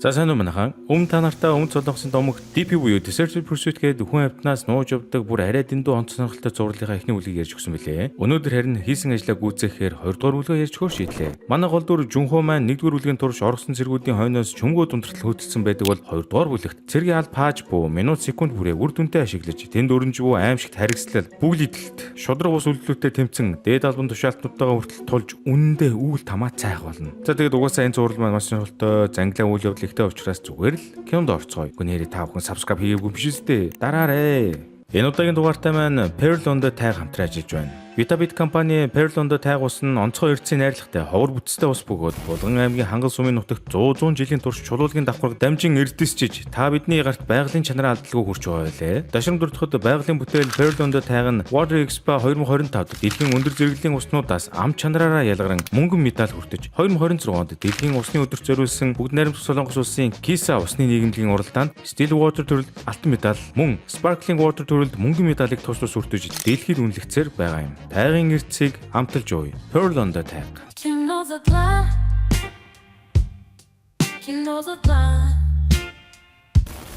За сайн уу манайхан. Өмнө та нартай өмнө цолгосон домог DP буюу Deserted Pursuit гэдэг хүн амтнаас нууж явдаг бүр арай дэндүү онц сонирхолтой зурлалынхаа эхний бүлгийг ярьж өгсөн билээ. Өнөөдөр харин хийсэн ажлаа гүйцээхээр 20 дугаар бүлгээ ярьж өгөх шийдлээ. Манай гол дүр Жүнхөө маань 1 дугаар бүлгийн турш орсон цэргүүдийн хойноос чөмгөө дундартал хөдөлсөн байдаг бол 2 дугаар бүлэгт цэргийн аль пааж буу минут секунд бүрээ үр дүнтэй ашиглаж тэнд өрнжвөө аимшигт харгислал бүглэдэлт шудраг ус үлдлүүтэй тэмцэн дээд албан тушаалтнуудаа хүртэл тулж үнэндээ үүл тамаа цайх болно. За тэгээд угаасаа энэ зурлал маань маш сонирхолтой занглаа үйл явдал ихтэй учраас зүгээр л кинонд орцгоё. Гүнээрээ та бүхэн subscribe хийгээгүй биш үстэй. Дараарэ. Энэ удаагийн дугаартай маань Pearl on the Tag хамтран ажиллаж байна. Vitabit компани Pearl on the Tag ус нь онцгой эрдсийн найрлагатай ховор бүтцтэй ус бөгөөд Булган аймгийн Хангал сумын нутагт 100 жилийн турш чулуулгын давхарга дамжин эрдэсчиж та бидний гарт байгалийн чанараа алдалгүй хүрч байгаа байлээ. Дашрам дуртахад байгалийн бүтээл Pearl on the Tag нь Water Expo 2025-д дэлхийн өндөр зэрэглэлийн уснуудаас ам чанараараа ялгаран мөнгөн медаль хүртэж 2026 онд дэлхийн усны өдөрт зориулсан бүгд найрамдах Солонгос улсын Kisa усны нийгэмлэгийн уралдаанд Still Water төрөлд алтан медаль, мөн Sparkling Water төрөлд мөнгөн медалийг тус тус хүртэж дэлхийд үнэлэгцээр байгаа юм. Тайгын эрцгийг амталж ууя. Pearl on the Tag.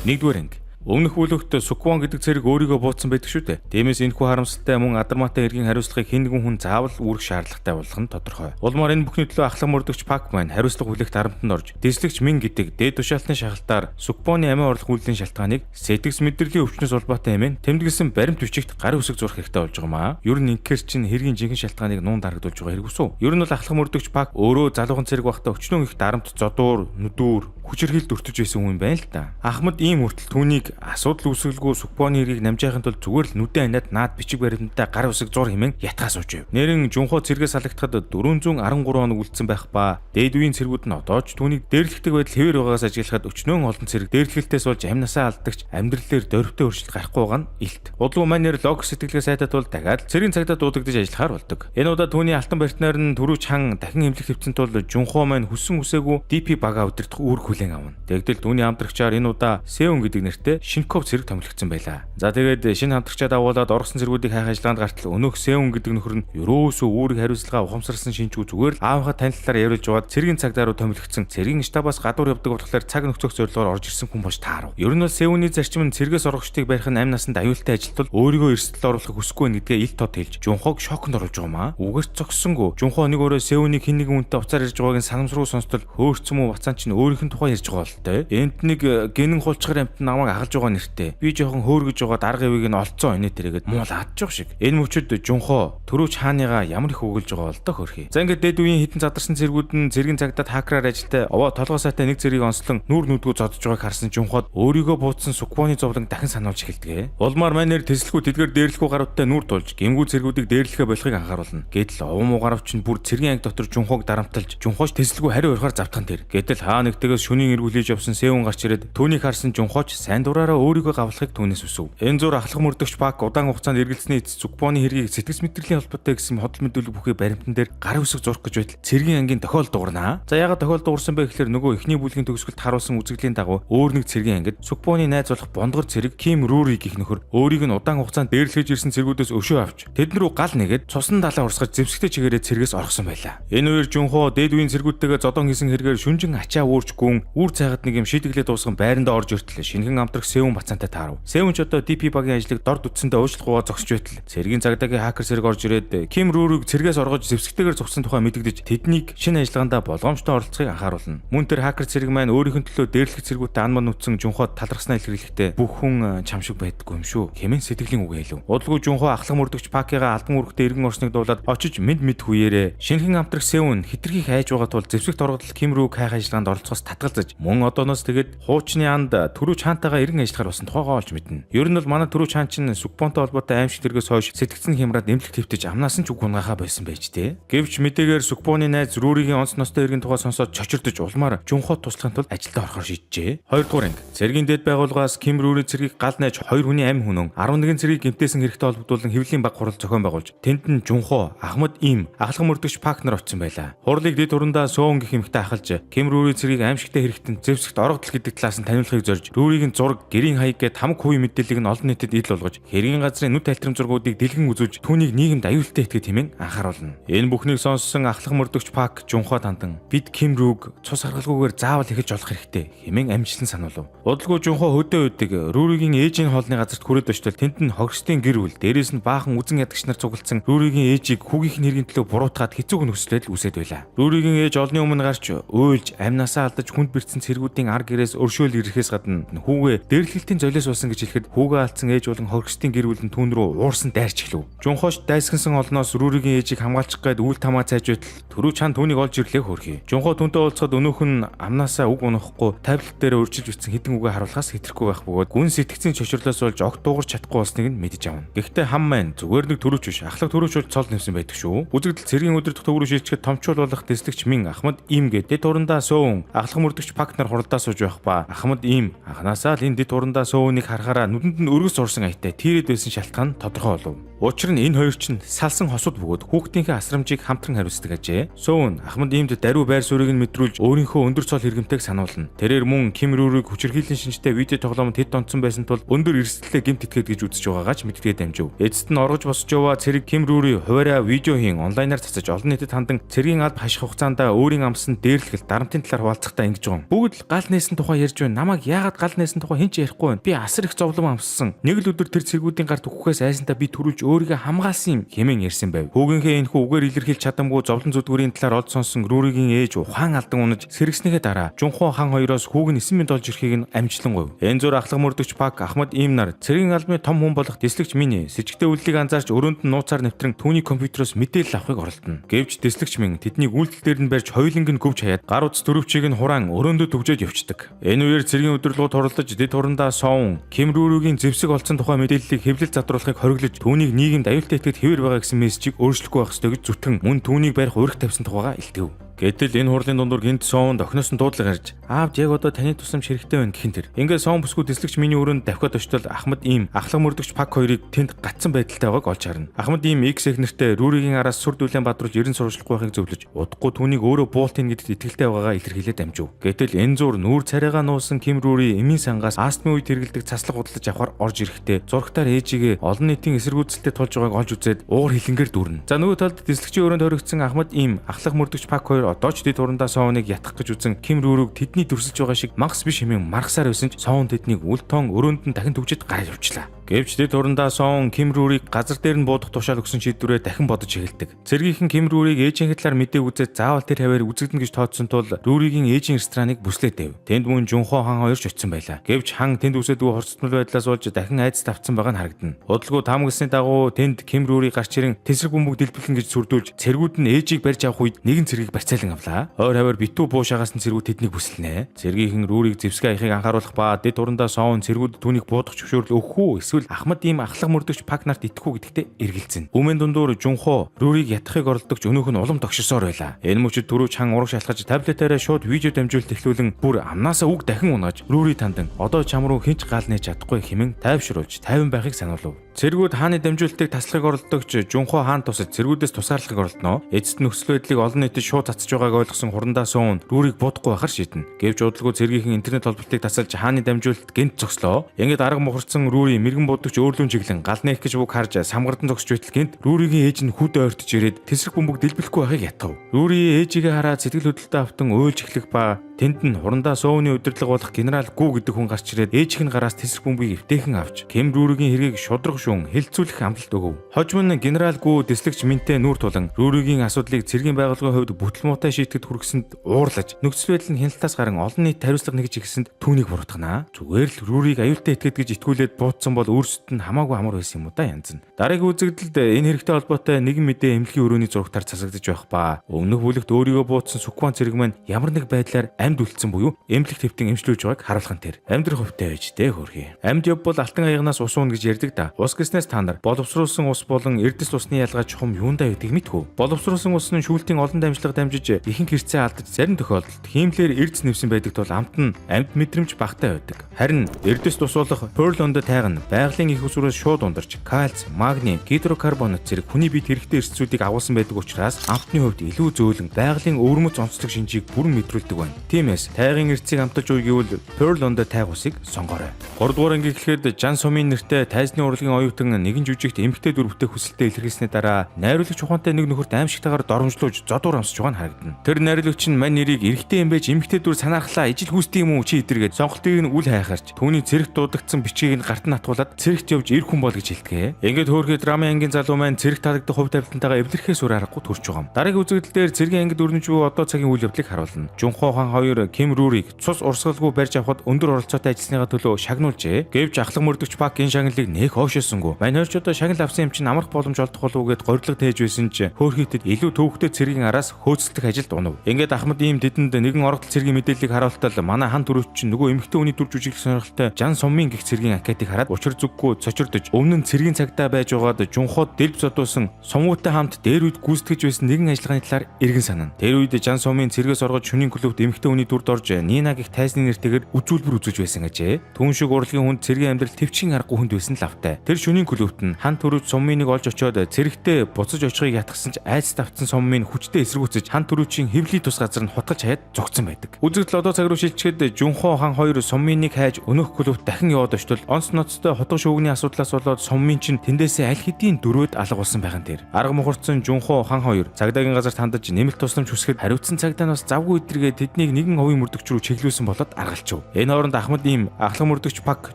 Нэгдүгээр анги. Өмнөх бүлэгт Суквон гэдэг цэрэг өөрийгөө бууцсан байдаг шүү дээ. Тиймээс энэхүү харамсалтай мөн адармаатай эргийн хариуцлагыг хэн нэгэн хүн заавал үүрэх шаардлагатай болох нь тодорхой. Улмаар энэ бүхний төлөө ахлах мөрдөгч Пакман хариуцлага хүлээх дарамтанд орж дэслэгч Мин гэдэг дээд тушаалтны шахалтаар Суквоны амиа орлох үйлдлийн шалтгааныг сэтгс мэдрэлийн өвчнөс улбаатай хэмээн тэмдэглэсэн баримт бичигт гарын үсэг зурх хэрэгтэй болж байгаа маа. Ер нь ингээр чинь хэргийн жинхэнэ шалтгааныг нуун дарагдуулж байгаа хэрэг үсв. Ер нь бол ахлах мөрдөгч Пак өөрөө залуухан цэрэг багтаа өчнөө их дарамт зодуур, нүдүүр, хүчирхийлд өртөж байсан хүн байна л да. Ахмад ийм хүртэл түүнийг асуудал үүсгэлгүй Суквоны эргийг намжаахын тулд зүгээр л нүдэн анаад наад бичиг баримттай гар үсэг зур хэмээн ятгаас сууж байв. Нэрэн Жүнхөө цэргээс салагдахад 413 хоног үлдсэн байх ба дээд үеийн цэргүүд нь одоо ч түүнийг дээрлэхдэг байдал хэвээр байгаагаас ажиглахад өчнөө олон цэрэг дээрлэхэлтээс болж амнасаа алдагч амьдралээр дөрвтэй өөрчлөлт гарахгүй байгаа нь илт. Удалгүй манер лог сэтгэлгээ сайтад бол дахиад цэргийн цагтаа дуудагдаж ажиллахаар болдог. Энэ удаа түүний алтан барьтнаар нь түрүүч хан дахин эмнэлэг хэвцэн тул Жүнхөө маань хүссэн үсээгүй DP бага өдөртөх үүрэг хүлээн авна. Тэгтэл түүний хамтрагчаар энэ удаа Сеун гэдэг нэртэй Шинков цэрэг томилогдсон байлаа. За тэгээд шинэ хамтрагчаа дагуулад орсон цэргүүдийг хайх ажиллагаанд гартал өнөөх Сеун гэдэг нөхөр нь ерөөсөө үүрэг хариуцлага ухамсарсан шинжгүй зүгээр л аавынхаа танилцлаар яриулж яваад цэргийн цагдаа руу томилогдсон. Цэргийн штабаас гадуур явдаг болохоор цаг нөхцөх зорилгоор орж ирсэн хүн боч таарав. Ер нь бол Сеуны зарчим нь цэргээс оргогчдыг барих нь амь насанд аюултай ажилтвал өөрийгөө эрсдэл оруулах хүсэхгүй байна гэдгээ ил тод хэлж Жүнхөөг шоконд оруулж байгаа маа. Үгээрч зогссонгүй. Жүнхөө нэг өөрөө Сеунийг хэн нэгэн үнтэй уцаар ирж байгааг нь санамсруу сонстол хөөрцөн мө бацаан чинь өөрийнх нь тухай ярьж байгаа л тээ. Энд нэг гинэн хулчгаар амт намайг агалж байгаа нэртэй. Би жоохон хөөргөж байгаа дарга ивийг нь олцсон өнөө тэргээд муул аадж шиг. Энэ мөчөд Жүнхөө төрөөч хааныгаа ямар их өгүүлж байгаа бол доо хөрхий. За ингээд дэд үеийн хитэн задарсан цэргүүд нь цэргийн цагдаад хакераар ажилтай овоо толгой сайтай нэг цэргийг онцлон нүүр нүдгүү зодж байгааг харсан Жүнхөөд өөрийгөө буутсан Суквоны зовлон дахин сануулж эхэлдэг. Улмаар манер тэслэхүү тэдгээр дээрлэхүү гаруудтай нүүр тулж гимгүү цэргүүдийг дээрлэхэ болохыг анхааруулна. Гэтэл овоо гарав чинь бүр цэргийн анги дотор Жүнхөөг дарамталж Жүнхөөч тэслэхүү хариу урахаар завтхан тэр. Гэтэл хаа нэгтээс шөнийн эргүүлж явсан Сеун гарч ирээд түүнийг харсан Жүнхөөч сайн дураараа өөрийгөө гавлахыг түүнээс хүсв. Энэ зур ахлах мөрдөгч Пак удаан хугацаанд эргэлзсэний эцэс Суквоны хэргийг сэтгэс мэдрэлийн холбоотой гэсэн хөдөл мэдүүлэг бүхий баримтан дээр гар үсэг зурх гэж байтал цэргийн ангийн тохиол дуурнаа. За ягаад тохиол дуурсан бэ гэхээр нөгөө эхний бүлгийн төгсгөлд харуулсан үзэгдлийн дагуу өөр нэг цэргийн ангид Суквоны найз болох бондгор цэрэг Ким Рүүри гэх нөхөр өөрийг нь удаан хугацаанд дээрлэж ирсэн цэргүүдээс өшөө авч тэдэн рүү гал нэгээд цусан далаа урсгаж зэвсэгтэй чигээрээ цэргээс орхсон байлаа. Энэ үеэр Жүнхөө дээд үеийн цэргүүдтэйгээ зодон хийсэн хэрэгээр шүнжин ачаа үүрч гүн үр цайгад нэг юм шийдэглээ дуусган байранда орж иртэл шинхэн амтрах Сеун бацаантай таарав. Сеун ч одоо DP багийн ажлыг дорд үтсэндээ уушлахгүйгээр зогсож байтал цэргийн цагдаагийн хакер цэрэг орж ирээд Ким Рүүрийг цэргээс оргож зэвсэгтэйгээр зогсон тухай мэдэгдэж тэднийг шинэ ажиллагаанд болгоомжтой оролцохыг анхааруулна. Мөн тэр хакер цэрэг маань өөрийнх нь төлөө дээрлэх цэргүүдтэй анман нүцэн Жүнхөөд талархснаа илэрхийлэхдээ бүх хүн чам шиг байдаггүй юм шүү. Хэмээн сэтгэлийн үг хэлв. Удалгүй Жүнхөө ахлах мөрдөгч Пакига албан үүрэгтэй иргэн орсныг дуулаад очиж мэд хүээрээ шинхэн амтрах Сеун хитрхийг хайж байгаа тул зэвсэгт оргодол Ким Рүүг хайх ажиллагаанд оролцохоос татгалзаж мөн одооноос тэгээд хуучны анд түрүүч хаантайгаа иргэн ажиллахаар болсон тухайгаа олж мэднэ. Ер нь бол манай түрүүч хаан чинь Суквонтой холбоотой аимшиг тэргээс хойш сэтгцэн хямраад эмнэлэг твтэж амнаас нь ч үг унгахаа байсан байж тээ. Гэвч мэдээгээр Суквоны найз Рүүригийн онц ностой иргэн тухай сонсоод чочирдож улмаар Жүнхөөд туслахын тулд ажилдаа орохоор шийджээ. 2 дугаар анги. Цэргийн дэд байгууллагаас Ким Рүүри цэргийг гал найж 2 хүний амь хүнэн 11 цэргийг гэмтээсэн хэрэгтэй холбогдуулан хэвлэлийн баг хурал зохион байгуулж тэнд нь Жүнхөө, Ахмад Им, ахлах мөрдөгч Пак нар очсон байлаа. Хурлыг дэд хурандаа Сөөн гэх эмэгтэй ахалж Ким Рүүри цэргийг аимшигт хэрэгтэй хэрэгтэн зэвсэгт орогдол гэдэг талаас нь таниулахыг зорж Рүүригийн зураг, гэрийн хаяг гэд хамаг хувийн мэдээллийг нь олон нийтэд ил болгож хэргийн газрын нүд тайлтрам зургуудыг дэлгэн үзүүлж түүнийг нийгэмд аюултай этгэ хэмээн анхааруулна. Энэ бүхнийг сонссон ахлах мөрдөгч Пак Жунхо тандан бид Ким Рүүг цус харгалгүйгээр заавал эхэлж олох хэрэгтэй хэмээн амжилсан сануулв. Удалгүй Жунхо хөдөө өдөг Рүүригийн ээжийн хоолны газарт хүрээд очтол тэнд нь хогсдын гэр бүл дээрээс нь баахан үзэн ядагч нар цуглдсан Рүүригийн ээжийг хүүгийнх нь хэргийн төлөө буруутгаад хэцүүг нөхцөлөд үсэд байла. Рүүригийн ээж олонний өмнө гарч уйлж амнасаа алдаж хүнд бэрцсэн цэргүүдийн ар гэрээс өршөөл ирэхээс гадна хүүгээ дээрлэлтийн золиос болсон гэж хэлэхэд хүүгээ алдсан ээж болон хогсдын гэр бүл нь түүн рүү уурсан дайрч эхлэв. Жунхош дайсгансан олноос Рүүригийн ээжийг хамгаалчих гээд үйл тамаа цайж байтал түрүү чан түүнийг олж ирлээ хөрхий. Жунхо түүнтэй уулзахад өнөөх нь амнасаа үг унахгүй таблет дээр урьдчилж бичсэн хэдэн үгээ харуулхаас хэтрэхгүй байх бөгөөд гүн сэтгцийн чочрлоос болж огт дуугарч чадахгүй болсныг нь мэдэж авна. Гэхдээ хам маань зүгээр нэг төрөөч биш ахлах төрөөч бол цол нэвсэн байдаг шүү. Үзэгдэл цэргийн өдөр дэх төврөө шилжчихэд томчуул болох дэслэгч Мин Ахмад Им гэдэг турандаа сөөн ахлах мөрдөгч Пак нар хуралдаа сууж байх ба Ахмад Им анханасаа л энэ дэд турандаа сөөнийг харахаараа нүдэнд нь өргөс урсан аятай тийрэд байсан шалтгаан тодорхой болов. Учир нь энэ хоёр чинь салсан хосууд бөгөөд хүүхдийнхээ асрамжийг хамтран хариуцдаг ажээ. Сөөн Ахмад Имд даруй байр суурийг нь мэдрүүлж өөрийнхөө өндөр цол хэрэгмтэйг сануулна. Тэрээр мөн Ким Рүүрийг хүчирхийллийн шинжтэй видео тоглоомд хэд онцсон байсан тул өндөр эрсдэлтэй гэмт итгээд гэж үзэж байгаагаа ч мэддэгэ дамжив. Эцэст нь оргож босч яваа цэрэг Ким Рүүри хуваараа видео хийн онлайнаар цацаж олон нийтэд хандан цэргийн алба хаших хугацаанд өөрийн амсанд дээрлэхэл дарамтын талаар хуваалцахдаа ингэж байгаа. Бүгд л гал нээсэн тухай ярьж байна. Намайг яагаад гал нээсэн тухай хэн ч ярихгүй байна. Би асар их зовлон амссан. Нэг л өдөр тэр цэргүүдийн гарт өгөхөөс айсантаа би төрүүлж өөрийгөө хамгаалсан юм хэмээн ярьсан байв. Хүүгийнхээ энэхүү үгээр илэрхийлж чадамгүй зовлон зүдгүүрийн талаар олж сонсон Рүүригийн ээж ухаан алдан унаж сэргснийхээ дараа Жунхо хан хоёроос хүүг нь 9 минут олж ирэхийг нь амжилан гуйв. Энэ зур ахлах мөрдөгч Пак Ахмад Им нар цэргийн албаны том хүн болох дэслэгч Миний сэжигтэй үйлдэлийг анзаарч өрөөнд нь нууцаар нэвтрэн түүний компьютероос мэдээлэл авахыг оролдоно. Гэвч дэслэгч Мин тэднийг үйлдэл дээр нь барьж хоёуланг нь гүвж хаяад гар утас дөрөвчийг нь хураан өрөөндөө төгжөөд явчихдаг. Энэ үеэр цэргийн удирдлагууд хуралдаж дэд турандаа Соун Ким Рүүригийн зэвсэг олцсон тухай мэдээллийг хэвлэл задруулахыг хориглож түүнийг нийгэмд аюултай этгээд хэвээр байгаа гэсэн мессежийг өөрчлөхгүй байх ёстой гэж зүтгэн мөн түүнийг барих урьд тавьсан тухайга илтгэв. Гэтэл энэ хурлын дундуур гинт Соун охиноос нь дуудлага гарч аавч яг одоо таны тусламж хэрэгтэй байна гэхин тэр. Ингээд Соун бүсгүй дэслэгч Миний өрөөнд давхиад очтол Ахмад Им ахлах мөрдөгч Пак хоёрыг тэнд гатсан байдалтай байгааг олж харна. Ахмад Им X эхнэртэй Рүүригийн араас сүр дүлэн бадруулж ерэн сурвалжлахгүй байхыг зөвлөж удахгүй түүнийг өөрөө буултын гэдэгт итгэлтэй байгаагаа илэрхийлээд дамжив. Гэтэл энэ зур нүүр царайгаа нуусан Ким Рүүри эмийн сангаас астмын үед хэрэгэлдэг цаслах худалдаж авахар орж ирэхдээ зургатаар ээжигээ олон нийтийн эсэргүүцэлтэд тулж байгааг олж үзээд уур хилэнгээр дүүрнэ. За нөгөө талд дэслэгчийн өрөөнд хоригдсан Ахмад Им ахлах мөрдөгч Пак хоёр одоо ч дэд турандаа Соуныг ятгах гэж үзэн Ким Рүүрийг тэдний дүрсэлж байгаа шиг магс биш хэмээн маргасаар байсан ч Соун тэднийг үл тоон өрөөнд нь дахин төвжид гараад явчлаа. Гэвч дэд турандаа Соун Ким Рүүрийг газар дээр нь буудах тушаал өгсөн шийдвэрээ дахин бодож эхэлдэг. Цэргийнхэн Ким Рүүрийг ээжийн талаар мэдээг үзээд заавал тэр хаваар үзэгдэн гэж тооцсон тул Рүүригийн ээжийн рестораныг бүслээд байв. Тэнд мөн Жунхо хан хоёр ч очсон байлаа. Гэвч хан тэнд үсэдгүй хорцтмол байдлаас болж дахин айдас тавцсан байгаа нь харагдана. Удалгүй таамагласны дагуу тэнд Ким Рүүри гарч ирэн тесрэг бөмбөг дэлбэлэн гэж сүрдүүлж цэргүүд нь ээжийг барьж авах үед нэгэн цэргийг барьцаалан авлаа. Ойр хаваар битүү буу шагаас нь цэргүүд тэднийг бүслэнэ. Цэргийнхэн Рүүрийг зэвсгээ аяхыг анхааруулах ба дэд турандаа Соун цэргүүд түүнийг буудах зөвшөөрөл өгөх үү эсвэл Ахмад Им ахлах мөрдөгч Пак нарт итгэхгүй гэдэгтээ эргэлзэн. Өмнө дундуур Жунхо Рүүрийг ятгахыг оролдогч өнөөх нь улам тогшсоор байлаа. Энэ мөчөд түрүү чан ураг шалгаж таблетаараа шууд видео дамжуулалт эхлүүлэн бүр амнаасаа үг дахин унааж Рүүри тандан одоо чам руу хинч гал нээж чадахгүй хэмээн тайвшруулж тайван байхыг сануулв. Цэргүүд хааны дамжуулалтыг таслахыг оролдогч Жунхо хаан тусад цэргүүдээс тусаарлахыг оролдоно. Эцэст нөхцөл байдлыг олон нийтэд шууд цацж байгааг ойлгосон хурандаа Соун Рүүрийг буудахгүй байхаар шийднэ. Гэвч удалгүй цэргийнхэн интернет холбогдлыг тасалж хааны дамжуулалт гэнт зогслоо. Ингээд арга мухарсан Рүүри мэрэгэн будагч өөрлөөн чиглэн гал нээх гэж бүг харж самгардан зогсож байтал гэнт Рүүригийн ээж нь хүд ойртож ирээд тесрэг бөмбөг дэлбэлэхгүй байхыг ятгав. Рүүри ээжигээ хараад сэтгэл хөдлөлтөд автан уйлж эхлэх ба тэнд нь хурандаа Соуны удирдлага болох генерал Гүү гэдэг хүн гарч ирээд ээжийнх нь гараас тесрэг бөмбөгийг эвтэйхэн авч Ким Рүүригийн хэргийг шудраг шуун хилцүүлэх амлалт өгөв. Хожим нь генерал Гүү дэслэгч Минтэй нүүр тулан Рүүригийн асуудлыг цэргийн байгууллагын хувьд бүтэл муутай шийдэхэд хүрэсэнд уурлаж нөхцөл байдал нь хяналтаас гарan олон нийт хариуцлага нэгж ихсэнд түүнийг буруутгана. Зүгээр л Рүүрийг аюултай этгээд гэж итгүүлээд буутсан бол өөрсдөд нь хамаагүй амар байсан юм уу да янз нь. Дараагийн үзэгдэлд энэ хэрэгтэй холбоотой нэгэн мэдээ эмнэлгийн өрөөний зурагтаар цацагдж байх ба өмнөх бүлэгт өөрийгөө буутсан Сүкван цэрэг маань ямар нэг байдлаар амьд үлдсэн буюу эмнэлэг твтэн эмчлүүлж байгааг харуулхан тэр амьдрах хувьтай байж дээ хөрхий. Амьд яв бол алтан аягнаас ус уун гэж ярьдаг да. Ус гэснээс та нар боловсруулсан ус болон эрдэс усны ялгаа чухам юундаа байдгийг мэдхүү. Боловсруулсан ус нь шүүлтийн олон дамжлага дамжиж ихэнх хэрцээ алдаж зарим тохиолдолд хиймлэр эрдэс нэвсэн байдаг тул амт нь амьд мэдрэмж багтаа байдаг. Харин эрдэс тус болох Pearl on the тайг нь байгалийн их усрээс шууд ундарч кальц, магний, гидрокарбонат зэрэг хүний биед хэрэгтэй эрсцүүдийг агуулсан байдаг учраас амтны хувьд илүү зөөлөн байгалийн өвөрмөц онцлог шинжийг бүрэн мэдрүүлдэг байна. Тиймээс тайгийн эрцийг амтаж уй гэвэл Pearl on the тайг усыг сонгоорой. 3 дугаар анги гэхэд Жан Сомын нэртэй тайзны урлагийн оюутан нэгэн жүжигт эмэгтэй дүр бүтээх хүсэлтэд илэрхийлсний дараа найруулагч ухаантай нэг нөхөрт аимшигтайгаар доромжлуулж зодуур амсч байгаа нь харагдана. Тэр найруулагч нь мань нэрийг эрэгтэй юм байж эмэгтэй дүр санаархлаа ижил хүсдэг юм уу чи эдэргээд сонголтыг нь үл хайхаарч түүний цэрэгт дуудагдсан бичгийг нь гарт нь атгуулад цэрэгт явж ирэх хүн бол гэж хэлдэг. Ингээд хөөрхөд драмын ангийн залуу маань цэрэг таалагдах хувь тавилтантайгаа эвлэрхээс өөр аргагүй төрж байгаа юм. Дараагийн үзэгдэл дээр цэргийн ангид өрнөжгүй одоо цагийн үйл явдлыг харуулна. Жунхо хаан хоёр Ким Рүрийг цус урсгалгүй барьж авахд өндөр оролцоотой ажилласныгаа төлөө шагнуулжээ. Гэвч ахлах мөрдөгч Пак энэ шагналыг нэх хойшоосонгүй. Мань хойч одоо шагнал авсан юм чинь амрах боломж олдох болов уу гэд горилго тээж байсан ч хөөрхийтэд илүү төвөгтэй цэргийн араас хөөцөлдөх ажилд унав. Ингээд Ахмад ийм тэдэнд нэгэн орогдол цэргийн мэдээллийг харуултал манай хан төрөвч чинь нөгөө эмэгтэй хүний дүр жүжиглэх сонирхолтой Жан Сомын гих цэргийн анкетыг хараад учир зүггүй цочирдож өмнө нь цэргийн цагдаа байж байгаад Жунход дэлб зодуулсан Сомуутай хамт дээр үед гүйцэтгэж байсан нэгэн ажиллагааны талаар эргэн санана. Тэр үед Жан Сомын цэргээс оргож шөнийн клубт эмэгтэй хүний дүрд орж Нина гих тайзны нэртэйгээр үзүүлбэр үзүүлж байсан гэжээ. Түүн шиг урлагийн хүнд цэргийн амьдрал төвчгийн аргагүй хүнд байсан лавтай. Тэр шөнийн клубт нь хан төрөвч Соммыг олж очиод цэрэгтэй буцаж очихыг ятгсан ч айц давтсан Соммыг хүчтэй эсэргүүцэж хан төрөвчийн хэвлий тус газар нь хутгаж хаяад зогцсон байдаг. Үзэгдэл одоо цаг руу шилжчихэд Жунхо хаан хоёр Соммыг хайж өнөх клубт дахин яваад очтол онц ноцтой хотго шүүгний асуудлаас болоод Соммын чинь тэндээсээ аль хэдийн дөрөөд алга болсон байгаа нь тэр. Арга мухарцсан Жунхо хаан хоёр цагдаагийн газарт хандаж нэмэлт тусламж хүсгэд хариуцсан цагдаа нь бас завгүй өдргээ тэднийг нэгэн овийн мөрдөгч рүү чиглүүлсэн болоод аргалчив. Энэ хооронд Ахмад ийм ахлах мөрдөгч Пак